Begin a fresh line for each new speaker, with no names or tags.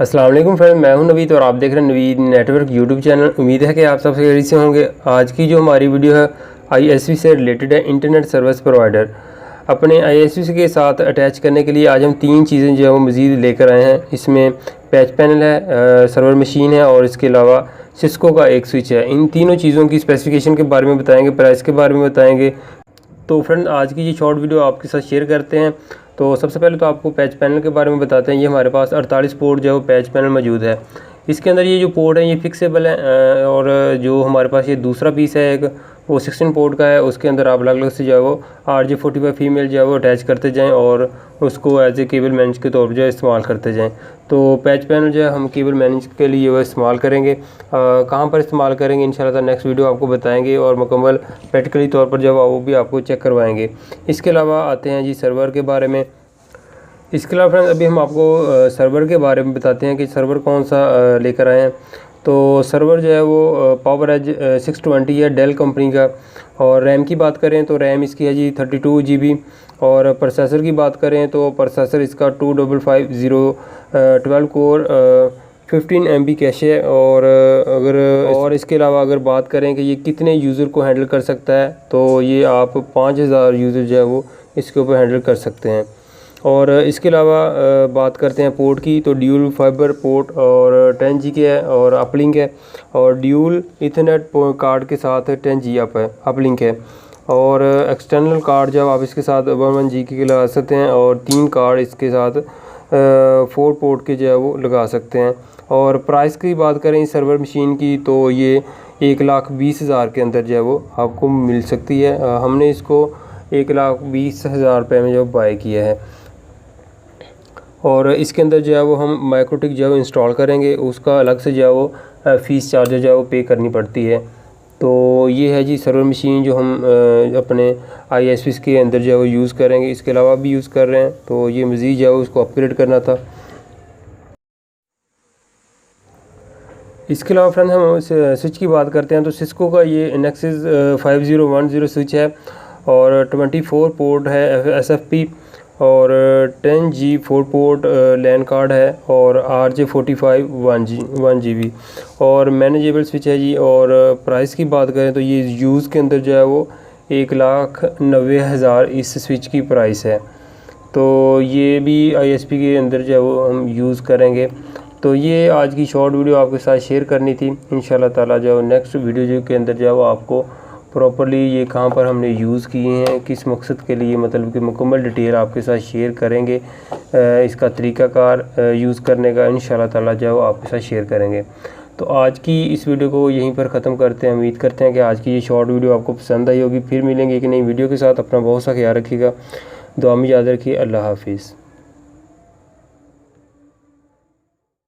अस्सलाम वालेकुम फ्रेंड, मैं हूं नवीद और आप देख रहे हैं नवीद नेटवर्क यूट्यूब चैनल। उम्मीद है कि आप सब सही से होंगे। आज की जो हमारी वीडियो है आईएसपी से रिलेटेड है, इंटरनेट सर्विस प्रोवाइडर। अपने आईएसपी के साथ अटैच करने के लिए आज हम तीन चीज़ें जो है वो मज़ीद लेकर आए हैं। इसमें पैच पैनल है, सर्वर मशीन है और इसके अलावा सिस्को का एक स्विच है। इन तीनों चीज़ों की स्पेसिफिकेशन के बारे में बताएँगे, प्राइस के बारे में बताएँगे। तो फ्रेंड आज की ये शॉर्ट वीडियो आपके साथ शेयर करते हैं। तो सबसे पहले तो आपको पैच पैनल के बारे में बताते हैं। ये हमारे पास 48 पोर्ट जो है वो पैच पैनल मौजूद है। इसके अंदर ये जो पोर्ट है ये फिक्सेबल है और जो हमारे पास ये दूसरा पीस है एक वो 16 पोर्ट का है। उसके अंदर आप अलग अलग से जो है वो RJ45 फीमेल जो है वो अटैच करते जाएँ और उसको एज ए केबल मैनेज के तौर पर जो है इस्तेमाल करते जाएँ। तो पैच पैनल जो है हम केबल मैनेज के लिए वो इस्तेमाल करेंगे। कहाँ पर इस्तेमाल करेंगे इंशाल्लाह नेक्स्ट वीडियो आपको बताएंगे और मुकम्मल प्रैक्टिकली तौर पर जब वो भी आपको चेक करवाएंगे। इसके अलावा आते हैं जी सर्वर के बारे में। इसके अलावा फ्रेंड्स अभी हम आपको सर्वर के बारे में बताते हैं कि सर्वर कौन सा लेकर आए हैं। तो सर्वर जो है वो पावर एज 620 है डेल कंपनी का। और रैम की बात करें तो रैम इसकी है जी 32 GB। और प्रोसेसर की बात करें तो प्रोसेसर इसका 2550 12 कोर 15 MB कैश है। और इसके अलावा अगर बात करें कि ये कितने यूज़र को हैंडल कर सकता है तो ये आप 5000 यूज़र जो है वो इसके ऊपर हैंडल कर सकते हैं। और इसके अलावा बात करते हैं पोर्ट की, तो ड्यूल फाइबर पोर्ट और 10G के है और अपलिंक है। और ड्यूल इथरनेट कार्ड के साथ 10G अपलिंक है। और एक्सटर्नल कार्ड जब आप इसके साथ 11G के लगा सकते हैं और 3 कार्ड इसके साथ 4 पोर्ट के जो है वो लगा सकते हैं। और प्राइस की बात करें इस सर्वर मशीन की तो ये 1,20,000 के अंदर जो है वो आपको मिल सकती है। हमने इसको 1,20,000 रुपये में जो बाय किया है। और इसके अंदर जो है वो हम माइक्रोटिक जो है वो इंस्टॉल करेंगे, उसका अलग से जो है वो फ़ीस चार्ज जो है वो पे करनी पड़ती है। तो ये है जी सर्वर मशीन जो हम अपने आईएसपी के अंदर जो है वो यूज़ करेंगे। इसके अलावा भी यूज़ कर रहे हैं, तो ये मज़ीद जो है उसको अपग्रेड करना था। इसके अलावा फ्रेंड हम स्विच की बात करते हैं तो सिस्को का ये नेक्सस 5010 स्विच है और 24 पोर्ट है SFP और 10G 4 पोर्ट लैन कार्ड है और RJ45 1 GB और मैनेजेबल स्विच है जी। और प्राइस की बात करें तो ये यूज़ के अंदर जो है वो 1,90,000 इस स्विच की प्राइस है। तो ये भी आईएसपी के अंदर जो है वो हम यूज़ करेंगे। तो ये आज की शॉर्ट वीडियो आपके साथ शेयर करनी थी। इंशाल्लाह ताला जो नेक्स्ट वीडियो के अंदर जो है वो आपको प्रॉपर्ली ये कहाँ पर हमने यूज़ किए हैं, किस मकसद के लिए, मतलब कि मुकम्मल डिटेल आपके साथ शेयर करेंगे। इसका तरीक़ाकार यूज़ करने का इंशाल्लाह ताला जो है वो आपके साथ शेयर करेंगे। तो आज की इस वीडियो को यहीं पर ख़त्म करते हैं। उम्मीद करते हैं कि आज की ये शॉर्ट वीडियो आपको पसंद आई होगी। फिर मिलेंगे एक नई वीडियो के साथ। अपना बहुत सा ख्याल रखिएगा, दुआ में याद रखिए। अल्लाह हाफिज़।